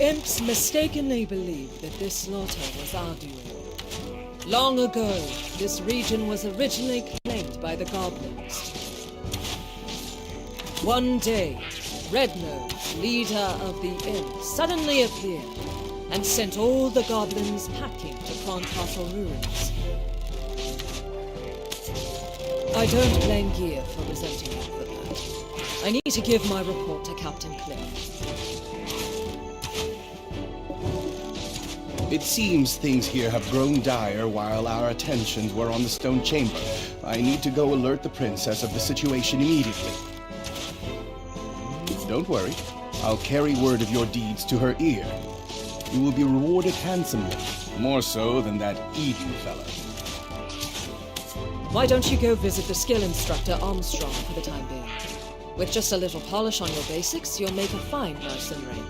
imps mistakenly believed that this slaughter was our doing. Long ago, this region was originally claimed by the goblins. One day, Rednose, leader of the imps, suddenly appeared and sent all the goblins packing to Cron Castle ruins. I don't blame Gear for resenting me for that. I need to give my report to Captain Cliff. It seems things here have grown dire while our attentions were on the stone chamber. I need to go alert the princess of the situation immediately. Don't worry. I'll carry word of your deeds to her ear. You will be rewarded handsomely, more so than that Eden fella. Why don't you go visit the skill instructor Armstrong for the time being? With just a little polish on your basics, you'll make a fine mercenary.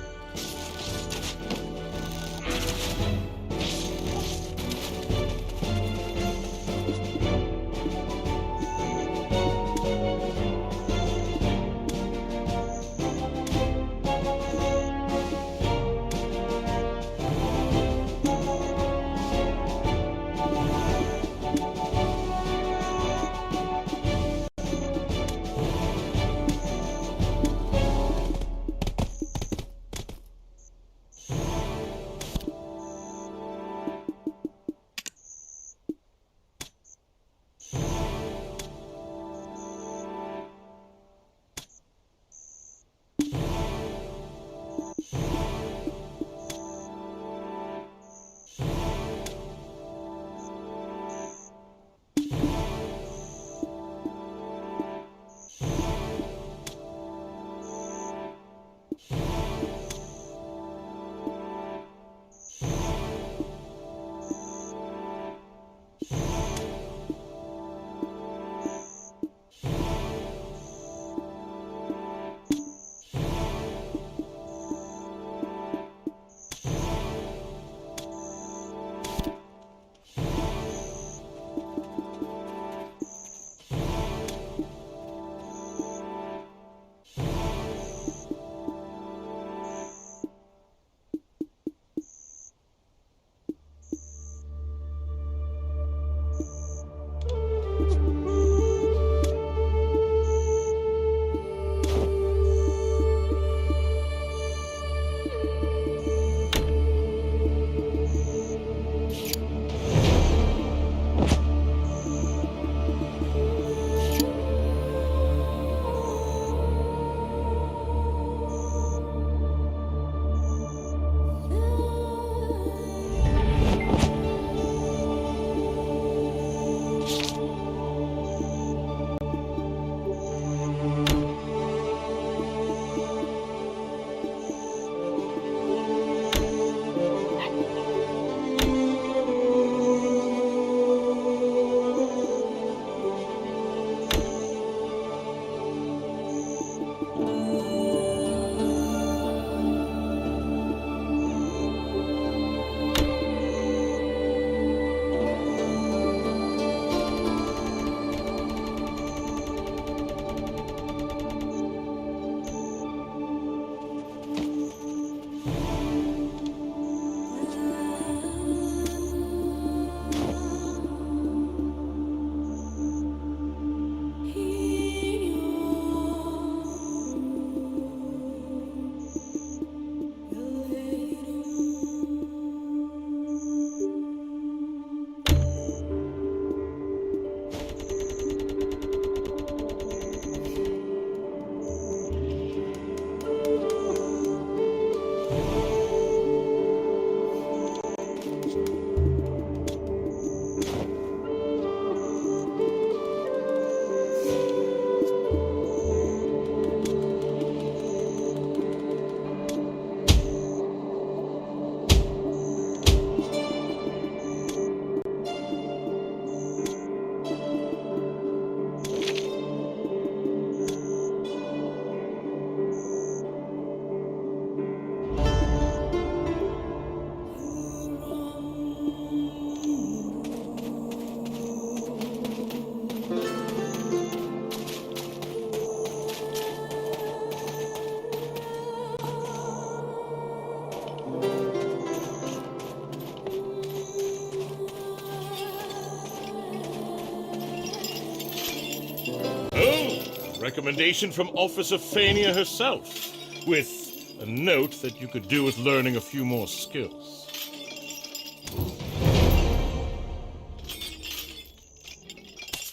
recommendation from Officer Fania herself, with a note that you could do with learning a few more skills.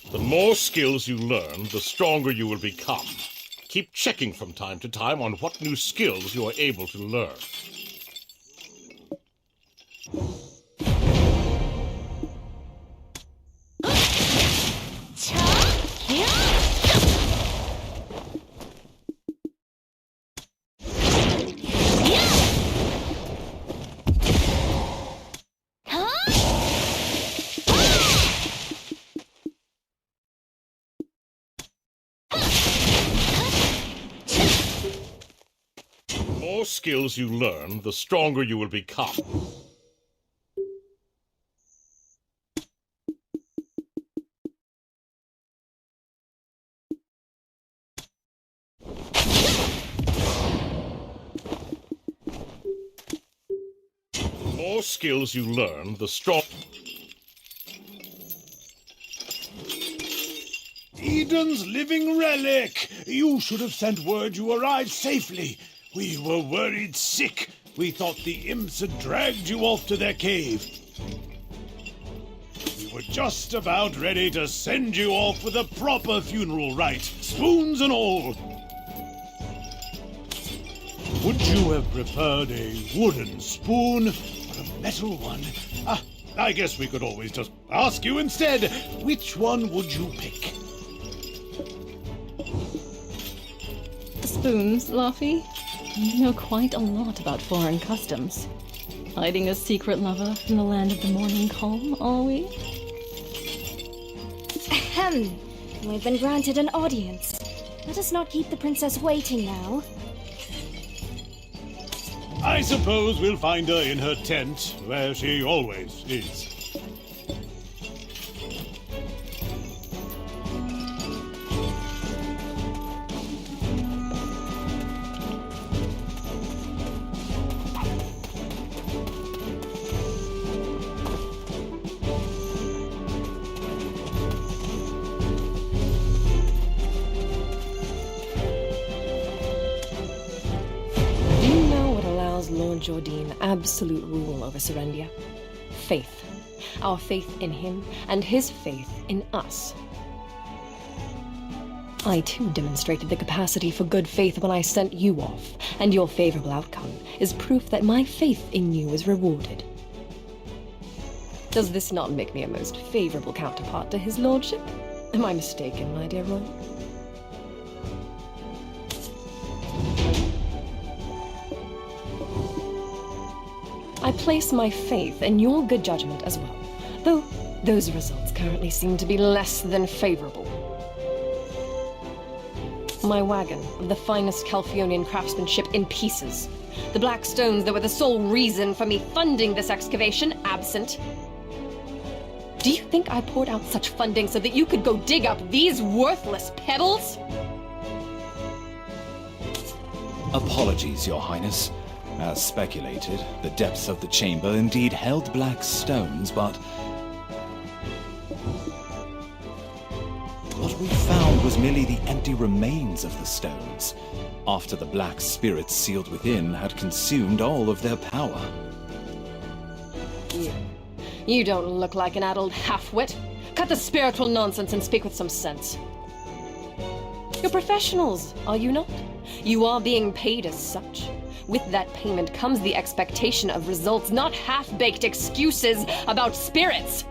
The more skills you learn, the stronger you will become. Keep checking from time to time on what new skills you are able to learn. The more skills you learn, the stronger you will become. The more skills you learn, the strong... Eden's living relic! You should have sent word you arrived safely. We were worried sick. We thought the imps had dragged you off to their cave. We were just about ready to send you off with a proper funeral rite, spoons and all. Would you have preferred a wooden spoon or a metal one? I guess we could always just ask you instead. Which one would you pick? Spoons, Luffy. You know quite a lot about foreign customs. Hiding a secret lover from the land of the morning calm, are we? Ahem. We've been granted an audience. Let us not keep the princess waiting now. I suppose we'll find her in her tent, where she always is. Lord Jordine absolute rule over Serendia. Faith. Our faith in him, and his faith in us. I too demonstrated the capacity for good faith when I sent you off, and your favorable outcome is proof that my faith in you is rewarded. Does this not make me a most favorable counterpart to his lordship? Am I mistaken, my dear Roy? I place my faith in your good judgment as well, though those results currently seem to be less than favorable. My wagon of the finest Calphionian craftsmanship in pieces. The black stones that were the sole reason for me funding this excavation absent. Do you think I poured out such funding so that you could go dig up these worthless pebbles? Apologies, Your Highness. As speculated, the depths of the chamber indeed held black stones, but what we found was merely the empty remains of the stones, after the black spirits sealed within had consumed all of their power. You don't look like an addled half-wit. Cut the spiritual nonsense and speak with some sense. You're professionals, are you not? You are being paid as such. With that payment comes the expectation of results, not half-baked excuses about spirits.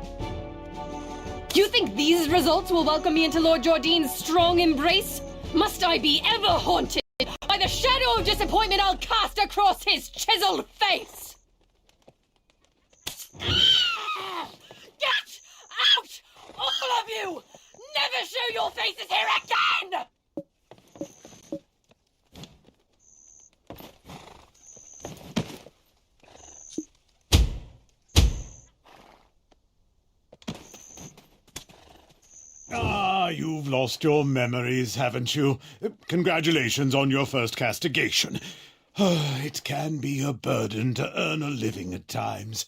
You think these results will welcome me into Lord Jordine's strong embrace? Must I be ever haunted by the shadow of disappointment I'll cast across his chiseled face? Get out! All of you! Never show your faces here again! You've lost your memories, haven't you? Congratulations on your first castigation. It can be a burden to earn a living at times.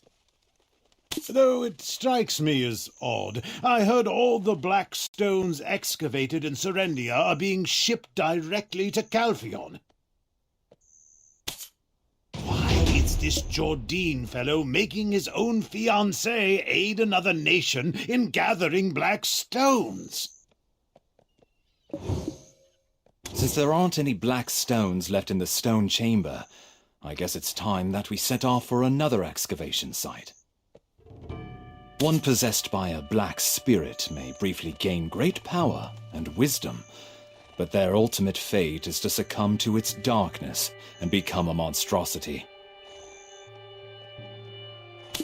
though it strikes me as odd. I heard all the black stones excavated in Serendia are being shipped directly to Calphion. Why is this Jordine fellow making his own fiancée aid another nation in gathering black stones? Since there aren't any black stones left in the stone chamber, I guess it's time that we set off for another excavation site. One possessed by a black spirit may briefly gain great power and wisdom, but their ultimate fate is to succumb to its darkness and become a monstrosity.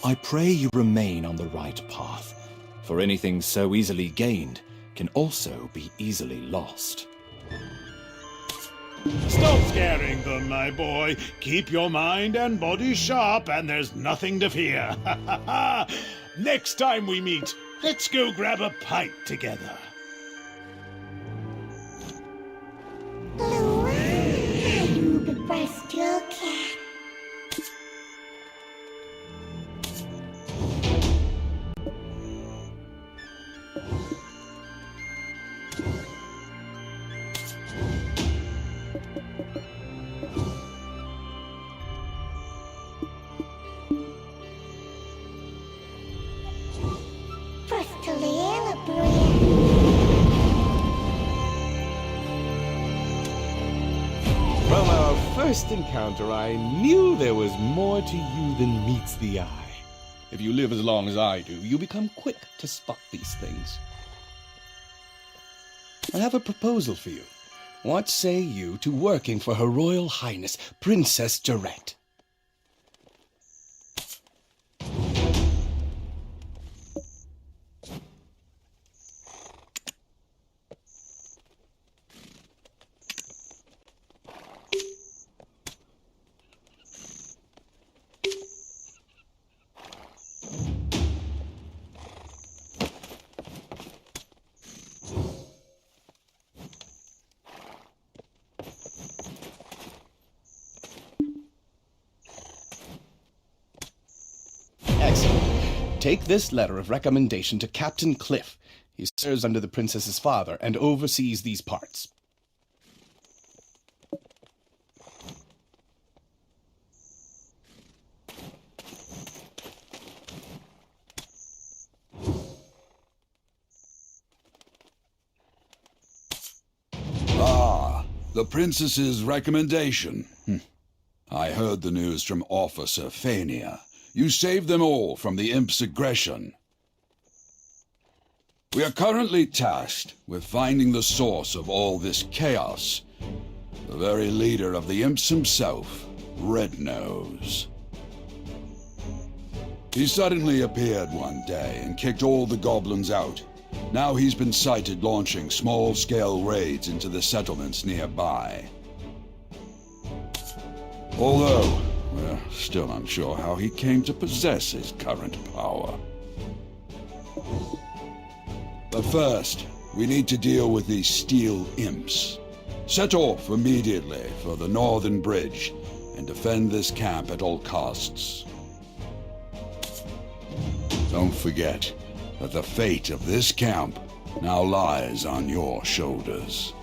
I pray you remain on the right path, for anything so easily gained can also be easily lost. Stop scaring them, my boy. Keep your mind and body sharp, and there's nothing to fear. Next time we meet, let's go grab a pint together. You could rest your cat. From our first encounter, I knew there was more to you than meets the eye. If you live as long as I do, you become quick to spot these things. I have a proposal for you. What say you to working for Her Royal Highness, Princess Jarette? Excellent. Take this letter of recommendation to Captain Cliff. He serves under the princess's father and oversees these parts. Ah, the princess's recommendation. I heard the news from Officer Fania. You saved them all from the imp's aggression. We are currently tasked with finding the source of all this chaos. The very leader of the imps himself, Red Nose. He suddenly appeared one day and kicked all the goblins out. Now he's been sighted launching small-scale raids into the settlements nearby. Although, we're still unsure how he came to possess his current power. But first, we need to deal with these steel imps. Set off immediately for the northern bridge and defend this camp at all costs. Don't forget that the fate of this camp now lies on your shoulders.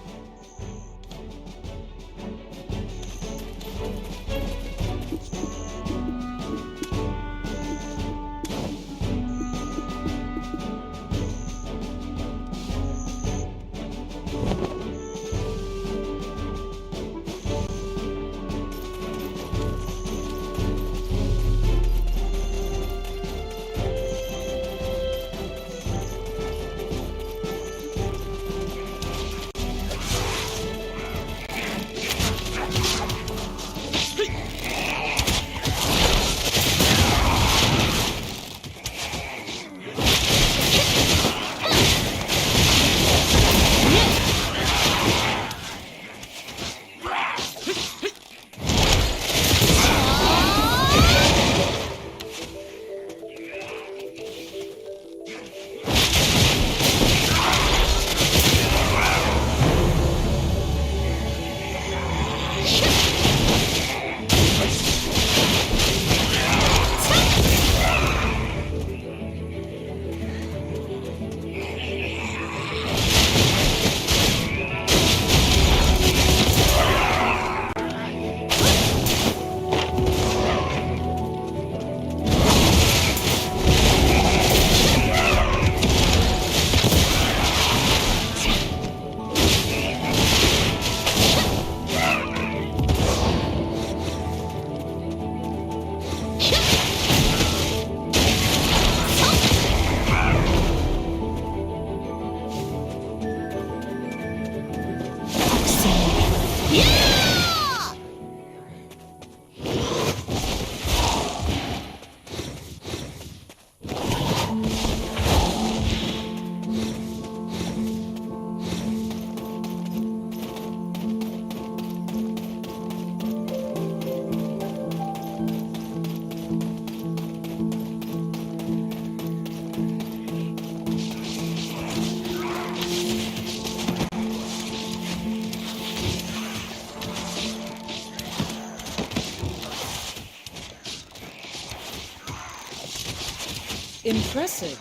Impressive.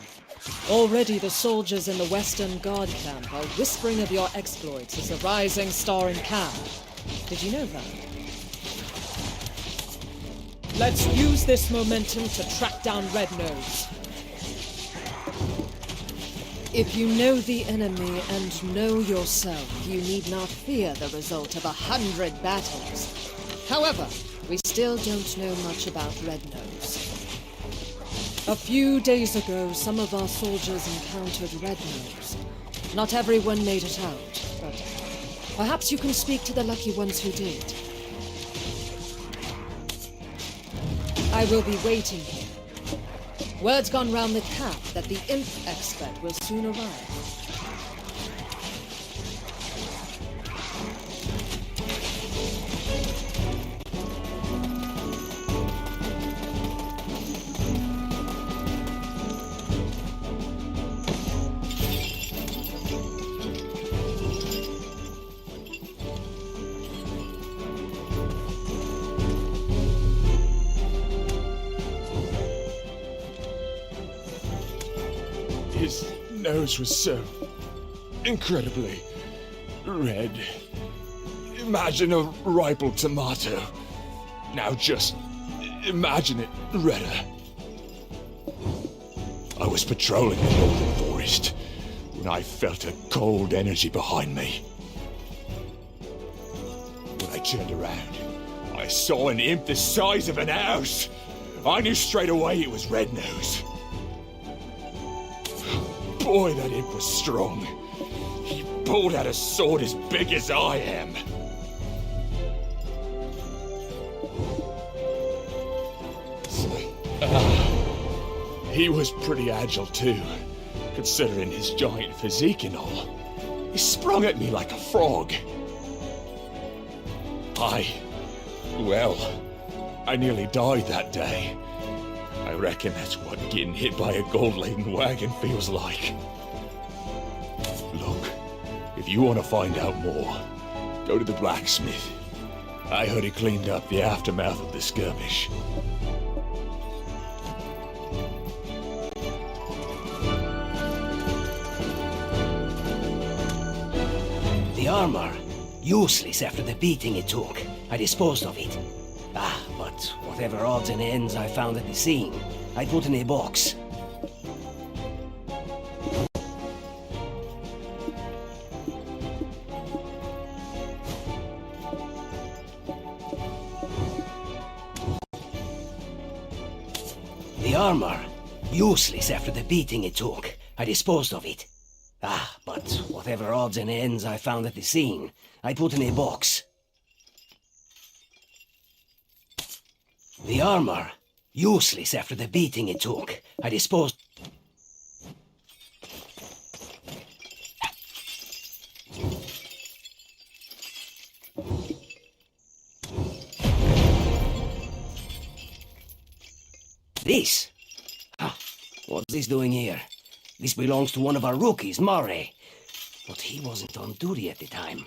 Already the soldiers in the Western Guard camp are whispering of your exploits as a rising star in camp. Did you know that? Let's use this momentum to track down Red Nose. If you know the enemy and know yourself, you need not fear the result of 100 battles. However, we still don't know much about Red Nose. A few days ago, some of our soldiers encountered Red Nose. Not everyone made it out, but perhaps you can speak to the lucky ones who did. I will be waiting here. Word's gone round the camp that the imp expert will soon arrive. His nose was so incredibly red. Imagine a ripe tomato. Now just imagine it redder. I was patrolling the northern forest when I felt a cold energy behind me. When I turned around, I saw an imp the size of an house. I knew straight away it was Red Nose. Boy, that imp was strong. He pulled out a sword as big as I am. He was pretty agile too, considering his giant physique and all. He sprung at me like a frog. I nearly died that day. I reckon that's what getting hit by a gold-laden wagon feels like. Look, if you want to find out more, go to the blacksmith. I heard he cleaned up the aftermath of the skirmish. The armor, useless after the beating it took. I disposed of it. But whatever odds and ends I found at the scene, I put in a box. The armor, useless after the beating it took. I disposed of it. But whatever odds and ends I found at the scene, I put in a box. The armor, useless after the beating it took. I disposed... This? What's this doing here? This belongs to one of our rookies, Murray. But he wasn't on duty at the time.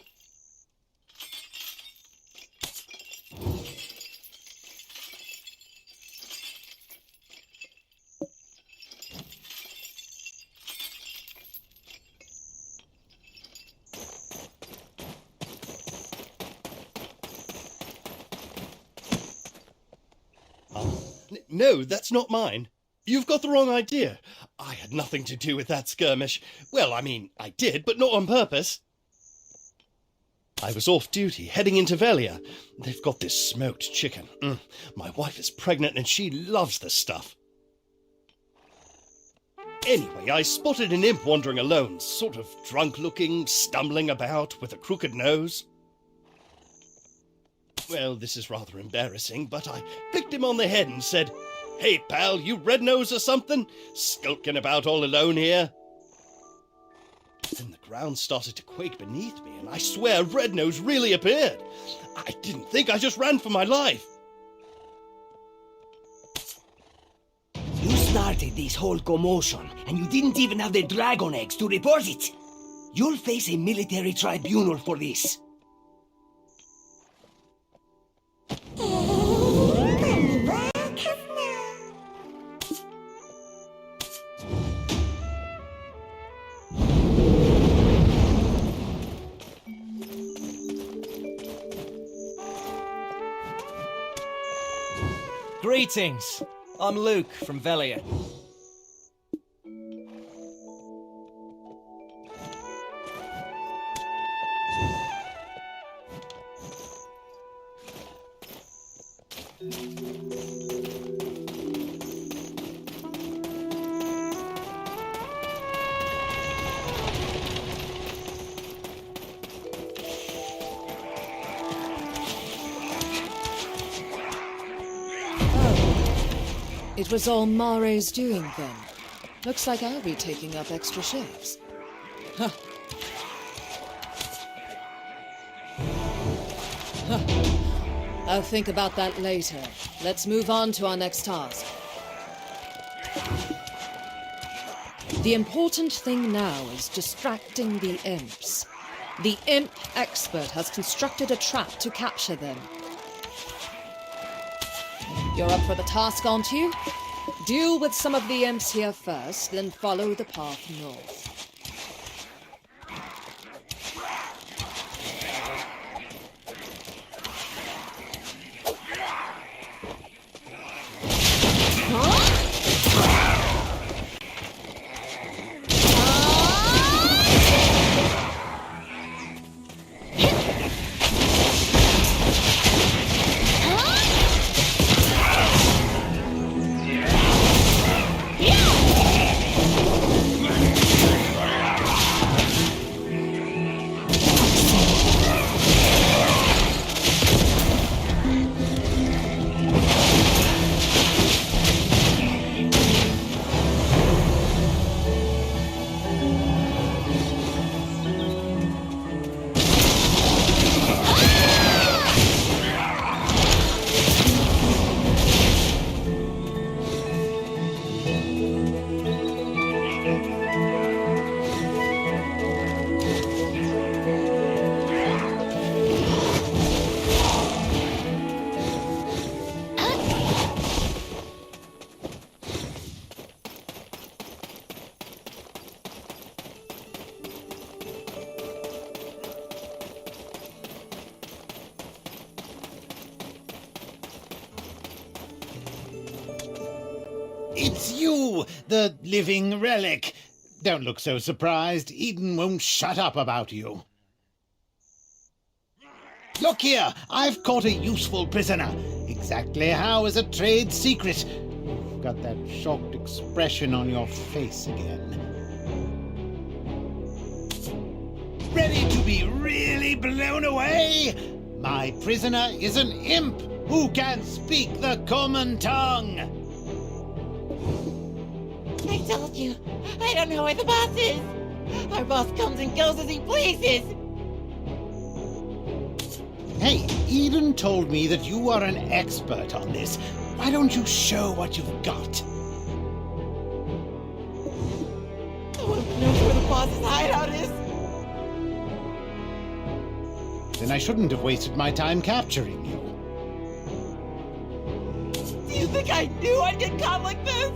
No, that's not mine. You've got the wrong idea. I had nothing to do with that skirmish. Well, I mean, I did, but not on purpose. I was off duty, heading into Velia. They've got this smoked chicken. My wife is pregnant and she loves this stuff. Anyway, I spotted an imp wandering alone, sort of drunk-looking, stumbling about with a crooked nose. Well, this is rather embarrassing, but I flicked him on the head and said, "Hey, pal, you red nose or something? Skulking about all alone here?" Then the ground started to quake beneath me, and I swear Red Nose really appeared. I didn't think, I just ran for my life. You started this whole commotion, and you didn't even have the dragon eggs to report it. You'll face a military tribunal for this. Greetings. I'm Luke from Velia. It was all Mare's doing then. Looks like I'll be taking up extra shifts. Huh. Huh. I'll think about that later. Let's move on to our next task. The important thing now is distracting the imps. The imp expert has constructed a trap to capture them. You're up for the task, aren't you? Deal with some of the imps here first, then follow the path north. It's you, the living relic. Don't look so surprised. Eden won't shut up about you. Look here, I've caught a useful prisoner. Exactly how is a trade secret. You've got that shocked expression on your face again. Ready to be really blown away? My prisoner is an imp who can speak the common tongue. I told you, I don't know where the boss is. Our boss comes and goes as he pleases. Hey, Eden told me that you are an expert on this. Why don't you show what you've got? No one knows where the boss's hideout is. Then I shouldn't have wasted my time capturing you. Do you think I knew I'd get caught like this?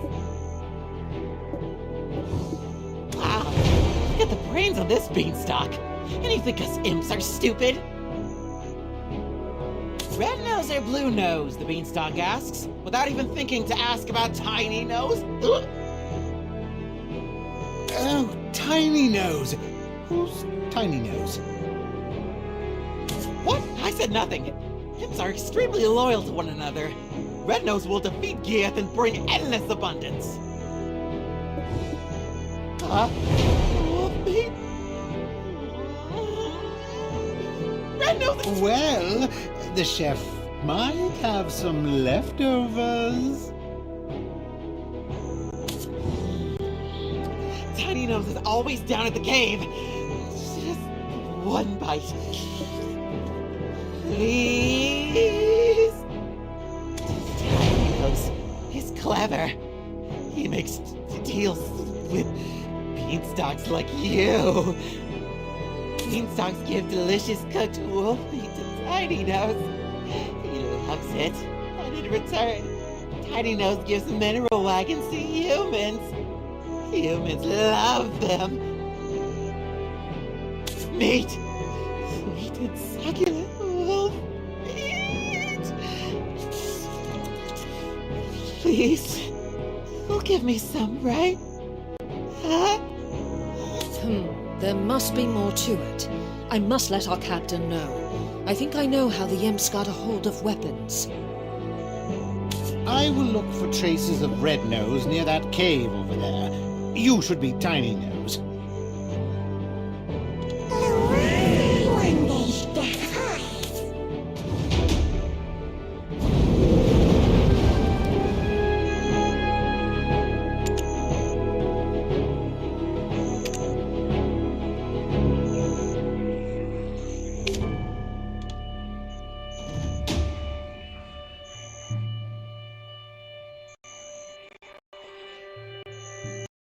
Wow, look at the brains on this beanstalk. And you think us imps are stupid? Red nose or blue nose, the beanstalk asks, without even thinking to ask about tiny nose. Oh, tiny nose. Who's tiny nose? What? I said nothing. Imps are extremely loyal to one another. Red nose will defeat Gieth and bring endless abundance. Huh? Red nose. Well, the chef might have some leftovers. Tiny Nose is always down at the cave. Just one bite. Please. Tiny Nose is clever. He makes deals with beanstalks like you. Beanstalks give delicious cooked wolf meat to Tiny Nose. He loves it. And in return, Tiny Nose gives mineral wagons to humans. Humans love them. Meat. Sweet and succulent wolf meat. Please. You'll give me some, right? Huh? There must be more to it. I must let our captain know. I think I know how the imps got a hold of weapons. I will look for traces of Red Nose near that cave over there. You should be Tiny Nose.